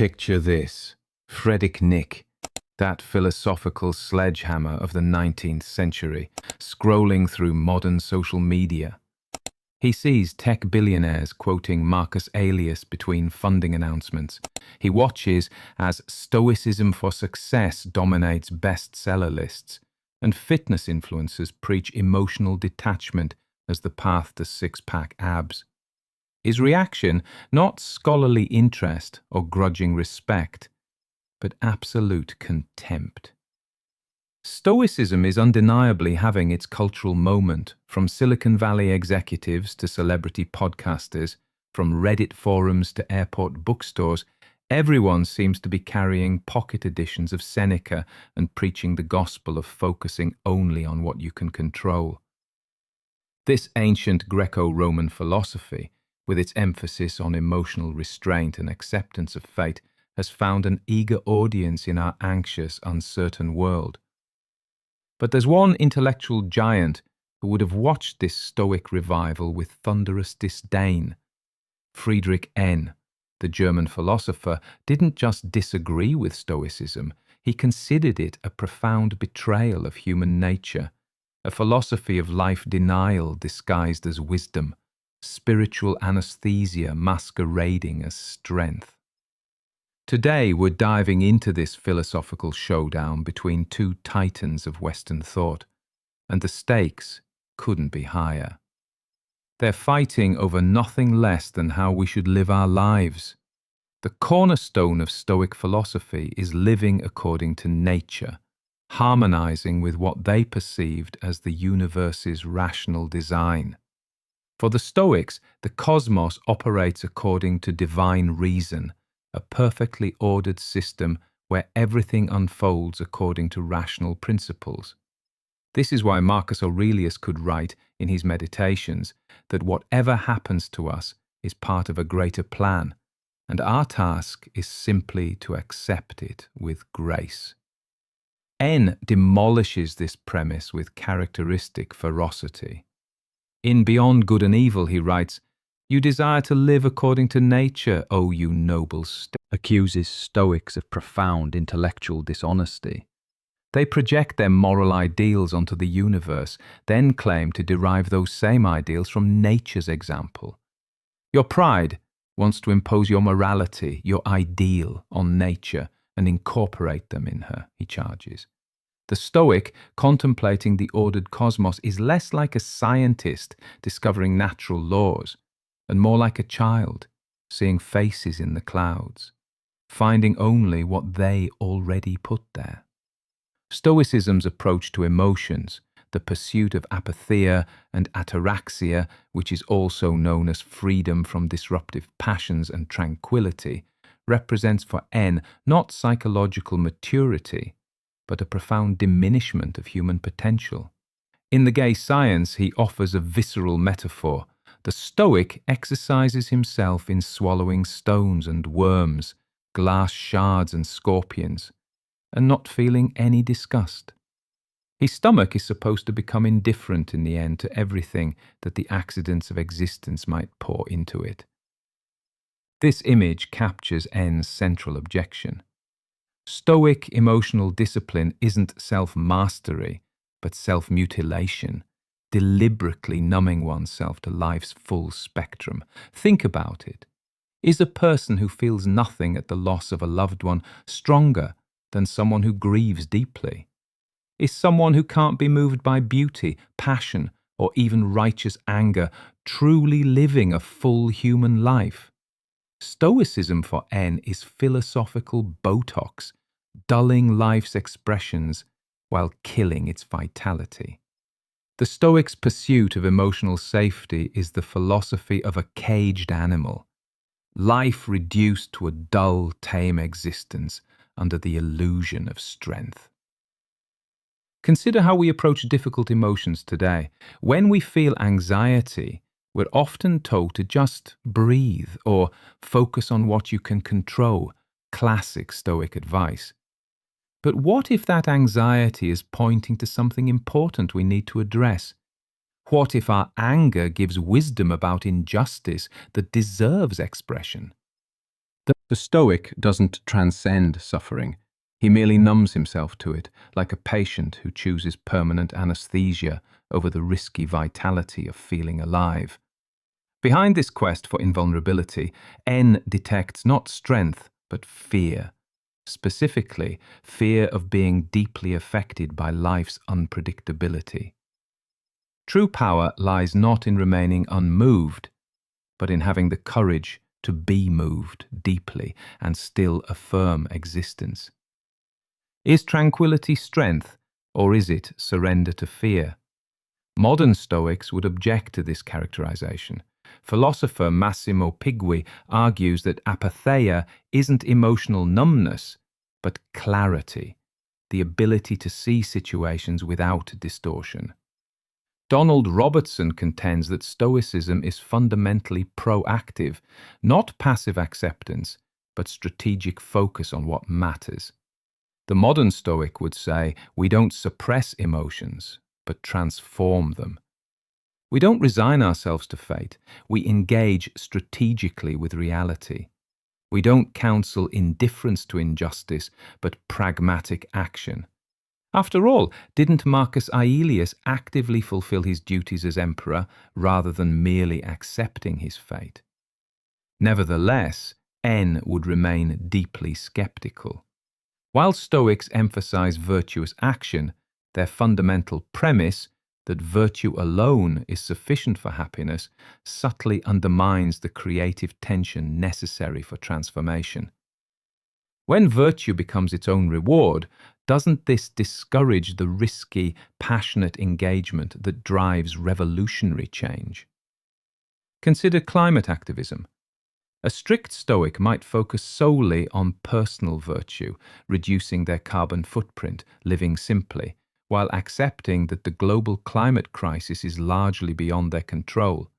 Picture this. Friedrich Nietzsche, that philosophical sledgehammer of the 19th century, scrolling through modern social media. He sees tech billionaires quoting Marcus Aurelius between funding announcements. He watches as Stoicism for success dominates bestseller lists, and fitness influencers preach emotional detachment as the path to six-pack abs. His reaction, not scholarly interest or grudging respect, but absolute contempt. Stoicism is undeniably having its cultural moment, from Silicon Valley executives to celebrity podcasters, from Reddit forums to airport bookstores. Everyone seems to be carrying pocket editions of Seneca and preaching the gospel of focusing only on what you can control. This ancient Greco-Roman philosophy, with its emphasis on emotional restraint and acceptance of fate, has found an eager audience in our anxious, uncertain world. But there's one intellectual giant who would have watched this Stoic revival with thunderous disdain. Friedrich N., the German philosopher, didn't just disagree with Stoicism, he considered it a profound betrayal of human nature, a philosophy of life denial disguised as wisdom, spiritual anesthesia masquerading as strength. Today, we're diving into this philosophical showdown between two titans of Western thought, and the stakes couldn't be higher. They're fighting over nothing less than how we should live our lives. The cornerstone of Stoic philosophy is living according to nature, harmonizing with what they perceived as the universe's rational design. For the Stoics, the cosmos operates according to divine reason, a perfectly ordered system where everything unfolds according to rational principles. This is why Marcus Aurelius could write in his Meditations that whatever happens to us is part of a greater plan, and our task is simply to accept it with grace. N demolishes this premise with characteristic ferocity. In Beyond Good and Evil, he writes, "You desire to live according to nature, O you noble accuses Stoics of profound intellectual dishonesty. They project their moral ideals onto the universe, then claim to derive those same ideals from nature's example. Your pride wants to impose your morality, your ideal, on nature and incorporate them in her," he charges. The Stoic, contemplating the ordered cosmos, is less like a scientist discovering natural laws, and more like a child, seeing faces in the clouds, finding only what they already put there. Stoicism's approach to emotions, the pursuit of apatheia and ataraxia, which is also known as freedom from disruptive passions and tranquility, represents for N not psychological maturity, but a profound diminishment of human potential. In The Gay Science, he offers a visceral metaphor. The Stoic exercises himself in swallowing stones and worms, glass shards and scorpions, and not feeling any disgust. His stomach is supposed to become indifferent in the end to everything that the accidents of existence might pour into it. This image captures N's central objection. Stoic emotional discipline isn't self-mastery, but self-mutilation, deliberately numbing oneself to life's full spectrum. Think about it. Is a person who feels nothing at the loss of a loved one stronger than someone who grieves deeply? Is someone who can't be moved by beauty, passion, or even righteous anger truly living a full human life? Stoicism for N is philosophical Botox, dulling life's expressions while killing its vitality. The Stoics' pursuit of emotional safety is the philosophy of a caged animal, life reduced to a dull, tame existence under the illusion of strength. Consider how we approach difficult emotions today. When we feel anxiety, we're often told to just breathe or focus on what you can control, classic Stoic advice. But what if that anxiety is pointing to something important we need to address? What if our anger gives wisdom about injustice that deserves expression? The Stoic doesn't transcend suffering. He merely numbs himself to it, like a patient who chooses permanent anesthesia over the risky vitality of feeling alive. Behind this quest for invulnerability, N detects not strength, but fear. Specifically, fear of being deeply affected by life's unpredictability. True power lies not in remaining unmoved, but in having the courage to be moved deeply and still affirm existence. Is tranquility strength, or is it surrender to fear? Modern Stoics would object to this characterization. Philosopher Massimo Pigui argues that apatheia isn't emotional numbness, but clarity, the ability to see situations without distortion. Donald Robertson contends that Stoicism is fundamentally proactive, not passive acceptance, but strategic focus on what matters. The modern Stoic would say we don't suppress emotions, but transform them. We don't resign ourselves to fate, we engage strategically with reality. We don't counsel indifference to injustice, but pragmatic action. After all, didn't Marcus Aurelius actively fulfill his duties as emperor rather than merely accepting his fate? Nevertheless, N would remain deeply skeptical. While Stoics emphasize virtuous action, their fundamental premise that virtue alone is sufficient for happiness subtly undermines the creative tension necessary for transformation. When virtue becomes its own reward, doesn't this discourage the risky, passionate engagement that drives revolutionary change? Consider climate activism. A strict Stoic might focus solely on personal virtue, reducing their carbon footprint, living simply, while accepting that the global climate crisis is largely beyond their control.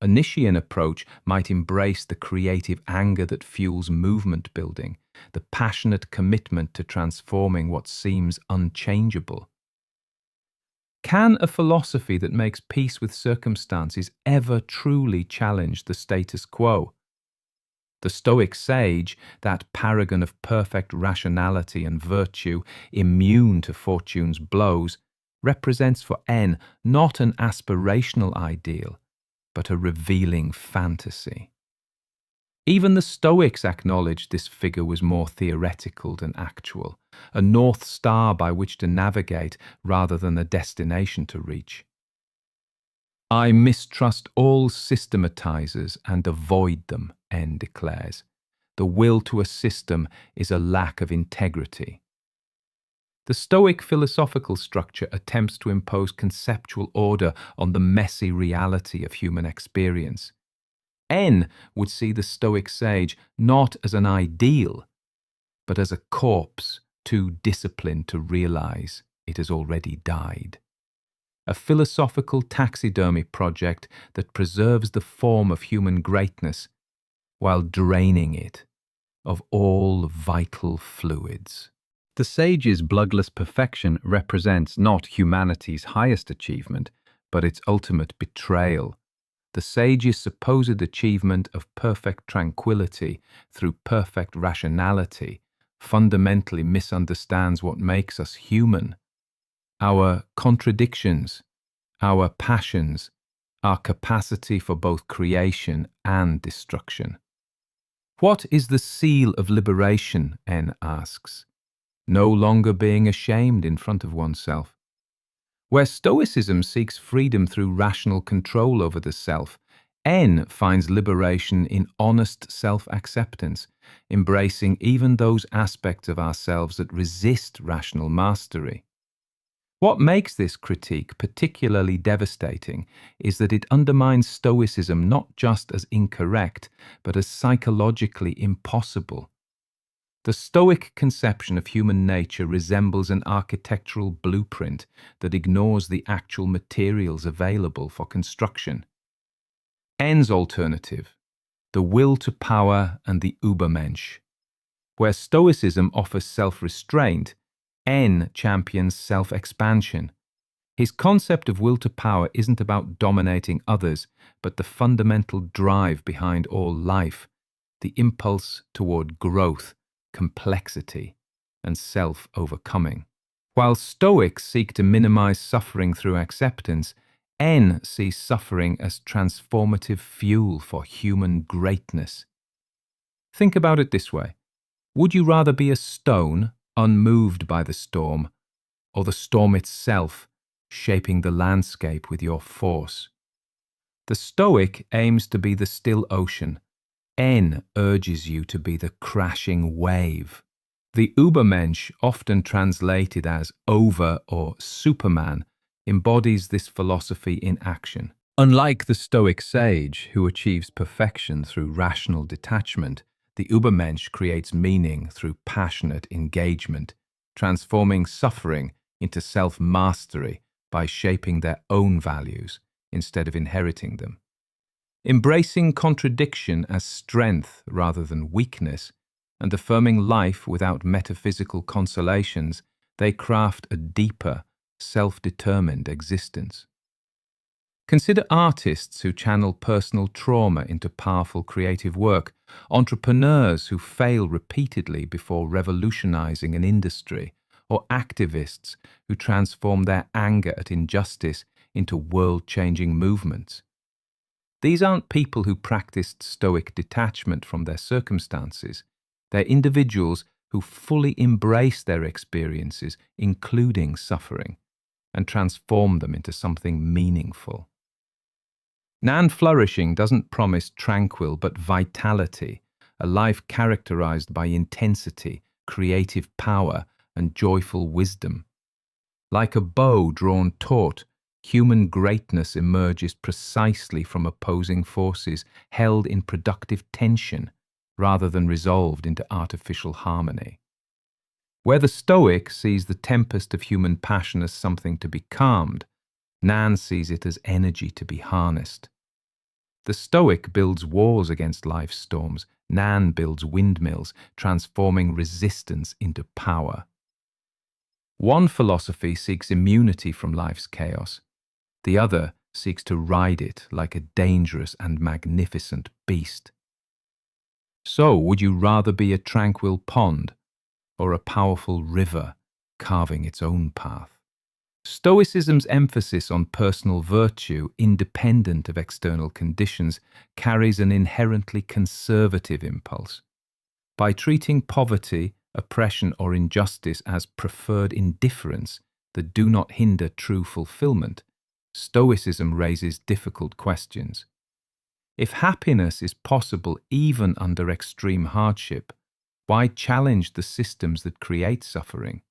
A Nietzschean approach might embrace the creative anger that fuels movement building, the passionate commitment to transforming what seems unchangeable. Can a philosophy that makes peace with circumstances ever truly challenge the status quo? The Stoic sage, that paragon of perfect rationality and virtue, immune to fortune's blows, represents for N not an aspirational ideal, but a revealing fantasy. Even the Stoics acknowledged this figure was more theoretical than actual, a north star by which to navigate rather than a destination to reach. I mistrust all systematizers and avoid them, N declares. The will to a system is a lack of integrity. The Stoic philosophical structure attempts to impose conceptual order on the messy reality of human experience. N would see the Stoic sage not as an ideal, but as a corpse too disciplined to realize it has already died. A philosophical taxidermy project that preserves the form of human greatness while draining it of all vital fluids. The sage's bloodless perfection represents not humanity's highest achievement, but its ultimate betrayal. The sage's supposed achievement of perfect tranquility through perfect rationality fundamentally misunderstands what makes us human. Our contradictions, our passions, our capacity for both creation and destruction. What is the seal of liberation, N asks? No longer being ashamed in front of oneself. Where Stoicism seeks freedom through rational control over the self, N finds liberation in honest self-acceptance, embracing even those aspects of ourselves that resist rational mastery. What makes this critique particularly devastating is that it undermines Stoicism not just as incorrect, but as psychologically impossible. The Stoic conception of human nature resembles an architectural blueprint that ignores the actual materials available for construction. N's alternative, the will to power and the Übermensch. Where Stoicism offers self-restraint, N champions self-expansion. His concept of will to power isn't about dominating others, but the fundamental drive behind all life, the impulse toward growth, complexity, and self-overcoming. While Stoics seek to minimize suffering through acceptance, N sees suffering as transformative fuel for human greatness. Think about it this way. Would you rather be a stone, unmoved by the storm, or the storm itself, shaping the landscape with your force? The Stoic aims to be the still ocean. N urges you to be the crashing wave. The Übermensch, often translated as over or Superman, embodies this philosophy in action. Unlike the Stoic sage, who achieves perfection through rational detachment, the Übermensch creates meaning through passionate engagement, transforming suffering into self-mastery by shaping their own values instead of inheriting them. Embracing contradiction as strength rather than weakness, and affirming life without metaphysical consolations, they craft a deeper, self-determined existence. Consider artists who channel personal trauma into powerful creative work, entrepreneurs who fail repeatedly before revolutionizing an industry, or activists who transform their anger at injustice into world-changing movements. These aren't people who practiced stoic detachment from their circumstances. They're individuals who fully embrace their experiences, including suffering, and transform them into something meaningful. Non-flourishing doesn't promise tranquil but vitality, a life characterized by intensity, creative power, and joyful wisdom. Like a bow drawn taut, human greatness emerges precisely from opposing forces held in productive tension, rather than resolved into artificial harmony. Where the Stoic sees the tempest of human passion as something to be calmed, Nan sees it as energy to be harnessed. The Stoic builds walls against life's storms. Nan builds windmills, transforming resistance into power. One philosophy seeks immunity from life's chaos. The other seeks to ride it like a dangerous and magnificent beast. So, would you rather be a tranquil pond or a powerful river carving its own path? Stoicism's emphasis on personal virtue, independent of external conditions, carries an inherently conservative impulse. By treating poverty, oppression, or injustice as preferred indifference that do not hinder true fulfillment, Stoicism raises difficult questions. If happiness is possible even under extreme hardship, why challenge the systems that create suffering?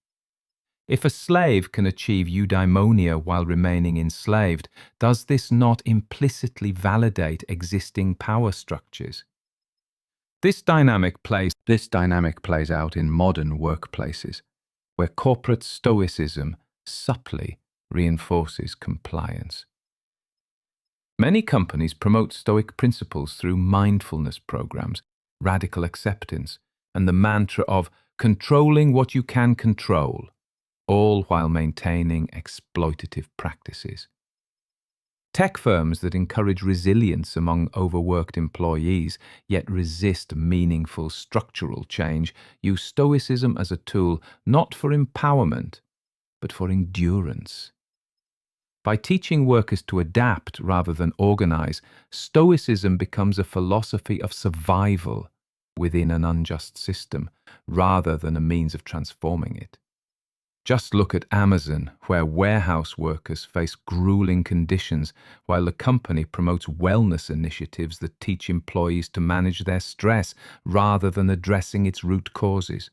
If a slave can achieve eudaimonia while remaining enslaved, does this not implicitly validate existing power structures? This dynamic plays out in modern workplaces, where corporate stoicism subtly reinforces compliance. Many companies promote stoic principles through mindfulness programs, radical acceptance, and the mantra of controlling what you can control, all while maintaining exploitative practices. Tech firms that encourage resilience among overworked employees, yet resist meaningful structural change, use stoicism as a tool not for empowerment, but for endurance. By teaching workers to adapt rather than organize, stoicism becomes a philosophy of survival within an unjust system, rather than a means of transforming it. Just look at Amazon, where warehouse workers face grueling conditions while the company promotes wellness initiatives that teach employees to manage their stress rather than addressing its root causes.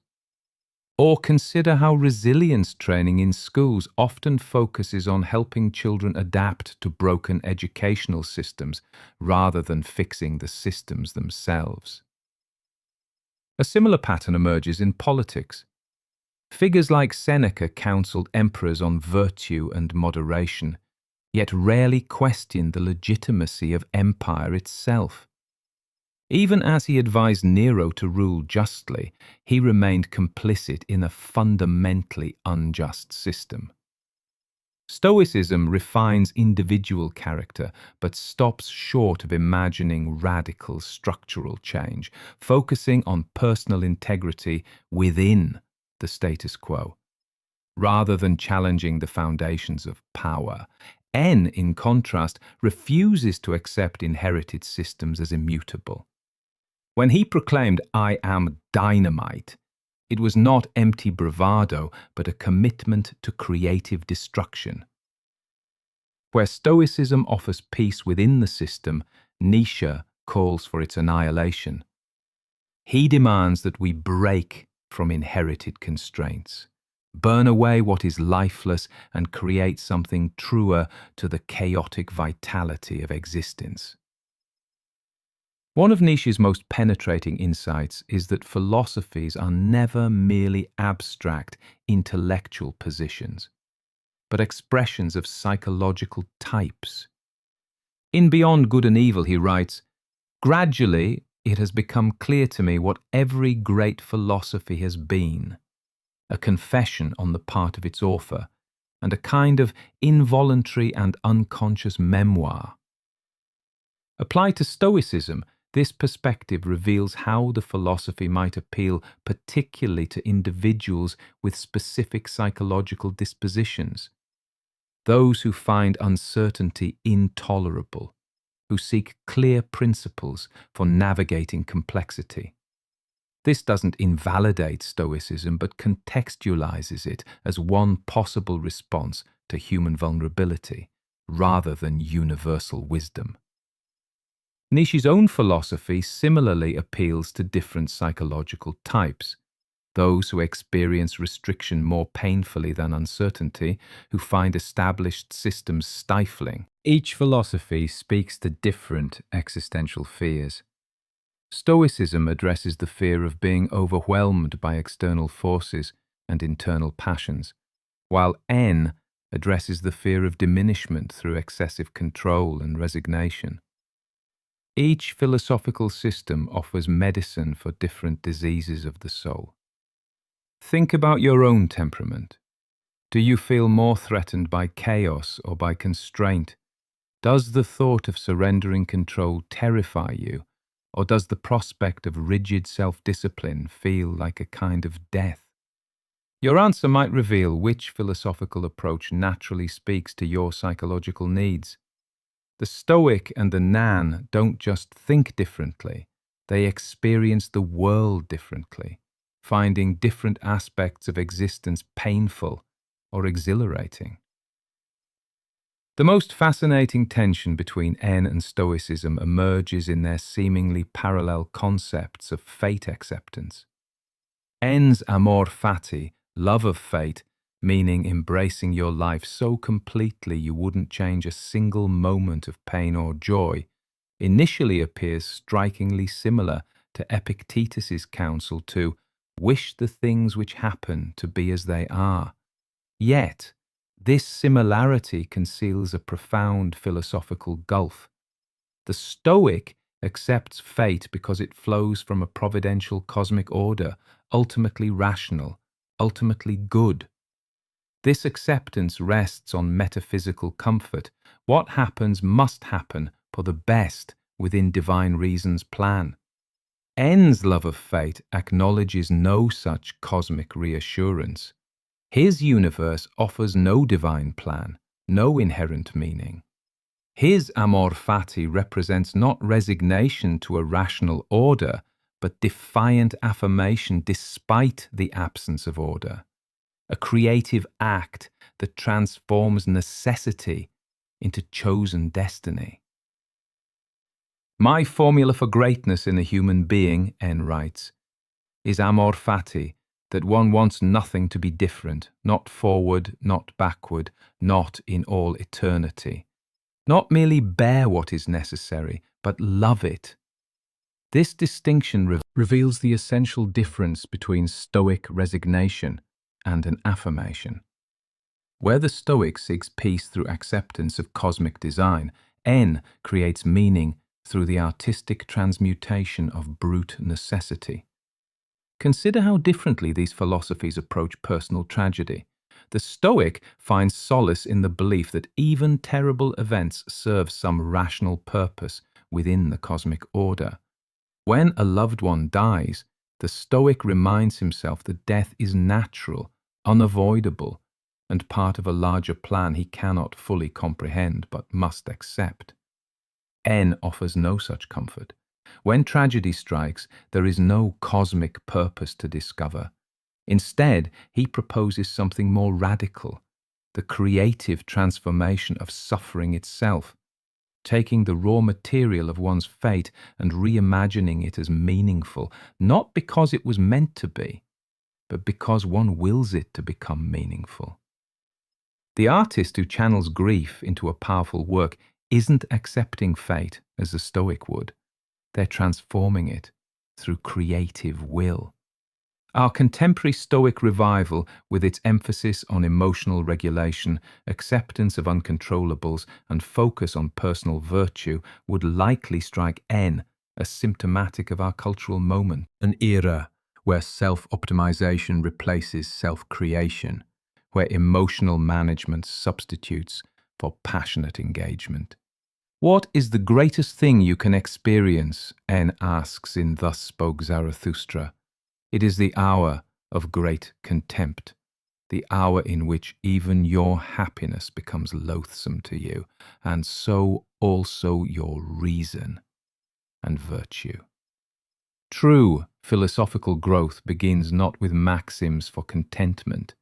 Or consider how resilience training in schools often focuses on helping children adapt to broken educational systems rather than fixing the systems themselves. A similar pattern emerges in politics. Figures like Seneca counseled emperors on virtue and moderation, yet rarely questioned the legitimacy of empire itself. Even as he advised Nero to rule justly, he remained complicit in a fundamentally unjust system. Stoicism refines individual character, but stops short of imagining radical structural change, focusing on personal integrity within the status quo, rather than challenging the foundations of power. N, in contrast, refuses to accept inherited systems as immutable. When he proclaimed, "I am dynamite," it was not empty bravado, but a commitment to creative destruction. Where Stoicism offers peace within the system, Nietzsche calls for its annihilation. He demands that we break from inherited constraints, burn away what is lifeless, and create something truer to the chaotic vitality of existence. One of Nietzsche's most penetrating insights is that philosophies are never merely abstract intellectual positions, but expressions of psychological types. In Beyond Good and Evil, he writes, "Gradually, it has become clear to me what every great philosophy has been, a confession on the part of its author, and a kind of involuntary and unconscious memoir." Applied to Stoicism, this perspective reveals how the philosophy might appeal particularly to individuals with specific psychological dispositions, those who find uncertainty intolerable, who seek clear principles for navigating complexity. This doesn't invalidate Stoicism, but contextualizes it as one possible response to human vulnerability, rather than universal wisdom. Nietzsche's own philosophy similarly appeals to different psychological types: those who experience restriction more painfully than uncertainty, who find established systems stifling. Each philosophy speaks to different existential fears. Stoicism addresses the fear of being overwhelmed by external forces and internal passions, while N addresses the fear of diminishment through excessive control and resignation. Each philosophical system offers medicine for different diseases of the soul. Think about your own temperament. Do you feel more threatened by chaos or by constraint? Does the thought of surrendering control terrify you, or does the prospect of rigid self-discipline feel like a kind of death? Your answer might reveal which philosophical approach naturally speaks to your psychological needs. The Stoic and the Nan don't just think differently, they experience the world differently, finding different aspects of existence painful or exhilarating. The most fascinating tension between N and Stoicism emerges in their seemingly parallel concepts of fate acceptance. N's amor fati, love of fate, meaning embracing your life so completely you wouldn't change a single moment of pain or joy, initially appears strikingly similar to Epictetus's counsel to wish the things which happen to be as they are. Yet, this similarity conceals a profound philosophical gulf. The Stoic accepts fate because it flows from a providential cosmic order, ultimately rational, ultimately good. This acceptance rests on metaphysical comfort. What happens must happen for the best within divine reason's plan. N's love of fate acknowledges no such cosmic reassurance. His universe offers no divine plan, no inherent meaning. His amor fati represents not resignation to a rational order, but defiant affirmation despite the absence of order. A creative act that transforms necessity into chosen destiny. My formula for greatness in a human being, N writes, is amor fati, that one wants nothing to be different, not forward, not backward, not in all eternity. Not merely bear what is necessary, but love it. This distinction reveals the essential difference between Stoic resignation and an affirmation. Where the Stoic seeks peace through acceptance of cosmic design, N creates meaning through the artistic transmutation of brute necessity. Consider how differently these philosophies approach personal tragedy. The Stoic finds solace in the belief that even terrible events serve some rational purpose within the cosmic order. When a loved one dies, the Stoic reminds himself that death is natural, unavoidable, and part of a larger plan he cannot fully comprehend but must accept. N offers no such comfort. When tragedy strikes, there is no cosmic purpose to discover. Instead, he proposes something more radical, the creative transformation of suffering itself, taking the raw material of one's fate and reimagining it as meaningful, not because it was meant to be, but because one wills it to become meaningful. The artist who channels grief into a powerful work isn't accepting fate as the Stoic would. They're transforming it through creative will. Our contemporary Stoic revival, with its emphasis on emotional regulation, acceptance of uncontrollables, and focus on personal virtue, would likely strike N as symptomatic of our cultural moment, an era where self-optimization replaces self-creation, where emotional management substitutes for passionate engagement. What is the greatest thing you can experience? N asks in Thus Spoke Zarathustra. It is the hour of great contempt, the hour in which even your happiness becomes loathsome to you, and so also your reason and virtue. True philosophical growth begins not with maxims for contentment,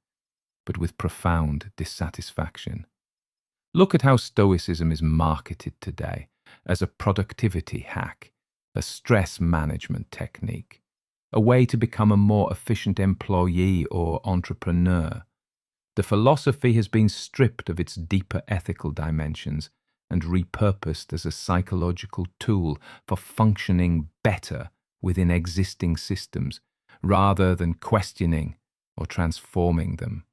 but with profound dissatisfaction. Look at how Stoicism is marketed today as a productivity hack, a stress management technique, a way to become a more efficient employee or entrepreneur. The philosophy has been stripped of its deeper ethical dimensions and repurposed as a psychological tool for functioning better within existing systems, rather than questioning or transforming them.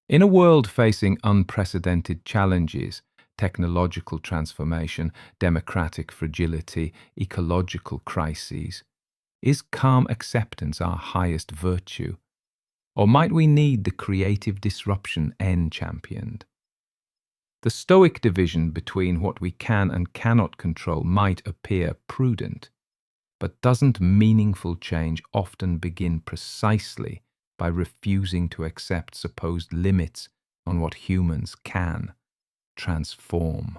In a world facing unprecedented challenges, technological transformation, democratic fragility, ecological crises, is calm acceptance our highest virtue? Or might we need the creative disruption N championed? The Stoic division between what we can and cannot control might appear prudent, but doesn't meaningful change often begin precisely by refusing to accept supposed limits on what humans can transform?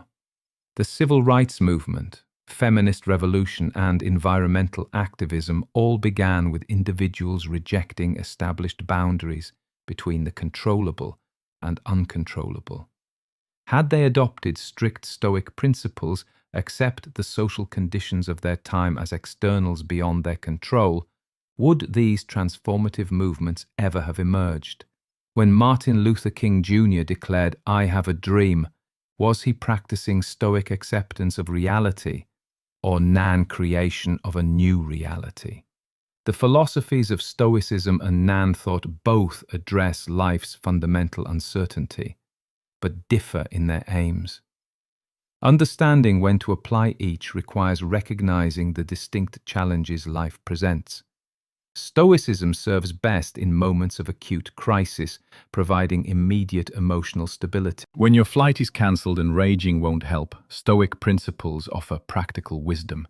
The civil rights movement, feminist revolution, and environmental activism all began with individuals rejecting established boundaries between the controllable and uncontrollable. Had they adopted strict Stoic principles, accept the social conditions of their time as externals beyond their control, would these transformative movements ever have emerged? When Martin Luther King Jr. declared, "I have a dream," was he practicing Stoic acceptance of reality or Nan creation of a new reality? The philosophies of Stoicism and Nan thought both address life's fundamental uncertainty, but differ in their aims. Understanding when to apply each requires recognizing the distinct challenges life presents. Stoicism serves best in moments of acute crisis, providing immediate emotional stability. When your flight is cancelled and raging won't help, Stoic principles offer practical wisdom.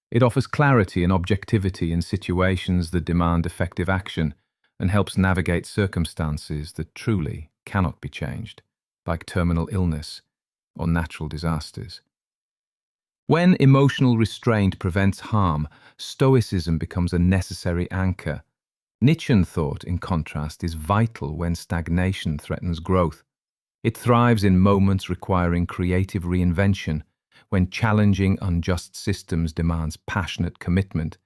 It offers clarity and objectivity in situations that demand effective action and helps navigate circumstances that truly cannot be changed, like terminal illness or natural disasters. When emotional restraint prevents harm, Stoicism becomes a necessary anchor. Nietzschean thought, in contrast, is vital when stagnation threatens growth. It thrives in moments requiring creative reinvention, when challenging unjust systems demands passionate commitment,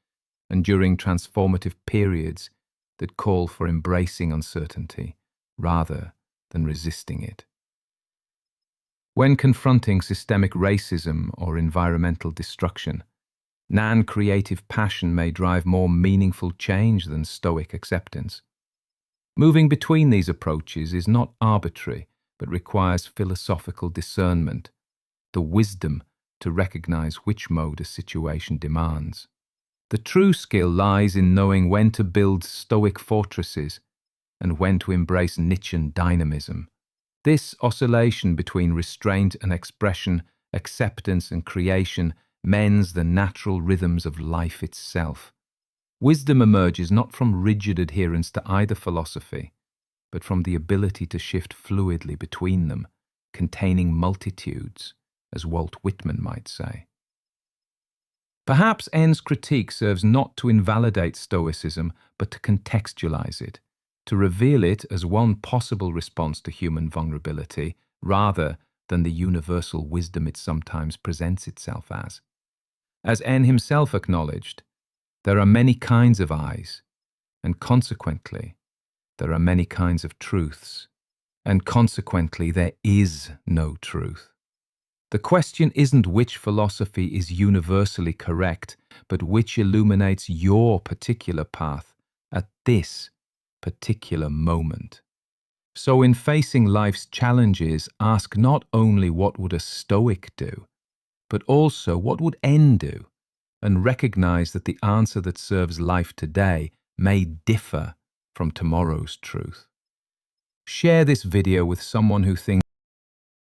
and during transformative periods that call for embracing uncertainty rather than resisting it. When confronting systemic racism or environmental destruction, Nan creative passion may drive more meaningful change than Stoic acceptance. Moving between these approaches is not arbitrary, but requires philosophical discernment, the wisdom to recognize which mode a situation demands. The true skill lies in knowing when to build Stoic fortresses and when to embrace Nietzschean dynamism. This oscillation between restraint and expression, acceptance and creation, mends the natural rhythms of life itself. Wisdom emerges not from rigid adherence to either philosophy, but from the ability to shift fluidly between them, containing multitudes, as Walt Whitman might say. Perhaps N's critique serves not to invalidate Stoicism, but to contextualize it, to reveal it as one possible response to human vulnerability, rather than the universal wisdom it sometimes presents itself as. As N himself acknowledged, there are many kinds of eyes, and consequently, there are many kinds of truths, and consequently, there is no truth. The question isn't which philosophy is universally correct, but which illuminates your particular path at this particular moment. So in facing life's challenges, ask not only what would a Stoic do, but also what would N do, and recognize that the answer that serves life today may differ from tomorrow's truth. Share this video with someone who thinks